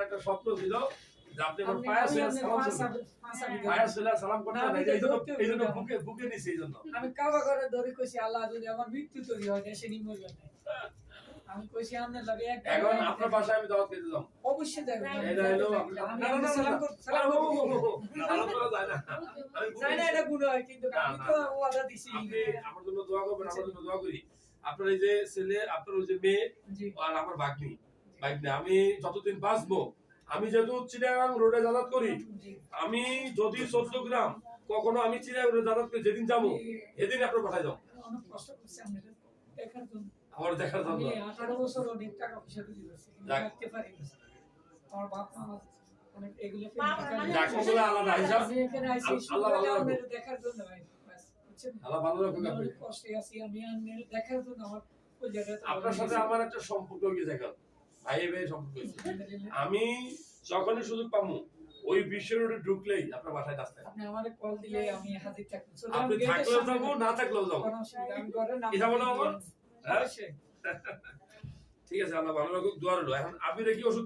একটা স্বপ্ন ছিল যে আপনি আমার পায়ে সালাম করতে এইজন্য বুকে নিছি এইজন্য আমি কাবা করে ধরে কইছি আল্লাহ যদি আমার মৃত্যু তৈরি হয় দেশে নিমজ্জন নাই আমি কইছি আপনার লাগে একটা এখন আপনার বাসায় আমি দাওয়াত খেতে যাব অবশ্যই যাবেন এটা হলো আমি সালাম করব সালাম করা যায় না আমি জানি না এটা গুনাহ হয় কিন্তু আমি তো ওয়াদা দিছি আপনি আমার জন্য দোয়া করবেন আমার জন্য দোয়া করি আপনার এই যে ছেলে আপনার ওই যে মেয়ে আর আমার ভাগ্নি আমি যতদিন বাঁচবো আমি যেহেতু চিটাগাং রোডে যাতায়াত করি আমি যদি 14 গ্রাম কখনো আমি চিটাগাং রোডে যাতায়াত করি যেদিন যাবো এদিন আপনার পাঠাই যাও অনেক কষ্ট করছি আমি দেখার জন্য আমার দেখার জন্য 18 বছর অনেক টাকা পয়সা দিয়ে দিয়েছি রাখতে পারি আমার বাপ মা অনেক এগুলো যাকলে আলাদা হিসাব আমি এখানে আইছি আল্লাহ ভালো রাখবে দেখার জন্য ভাই বাস বুঝছেন আল্লাহ ভালো রাখুক আপনি কষ্টে আছি আমি দেখার জন্য আমার ওই জায়গাটা আপনার সাথে আমার একটা সম্পর্ক হয়ে গেছে ভাই ভাই সম্পর্ক হয়েছে আমি যখনই সুযোগ পাবো ওই বিশ্ব রোডে ঢুকলেই আপনার বাসায় আসতে আপনি আমারে কল দিলে আমি হাজির থাকবো আপনি থাকলেও যাবো না থাকলেও যাবো আমি ঘরে নাম এটা বলো আমার হ্যাঁ ঠিক আছে আল্লাহ ভালো রাখুক দোয়া রইলো এখন আপনি কি ওষুধ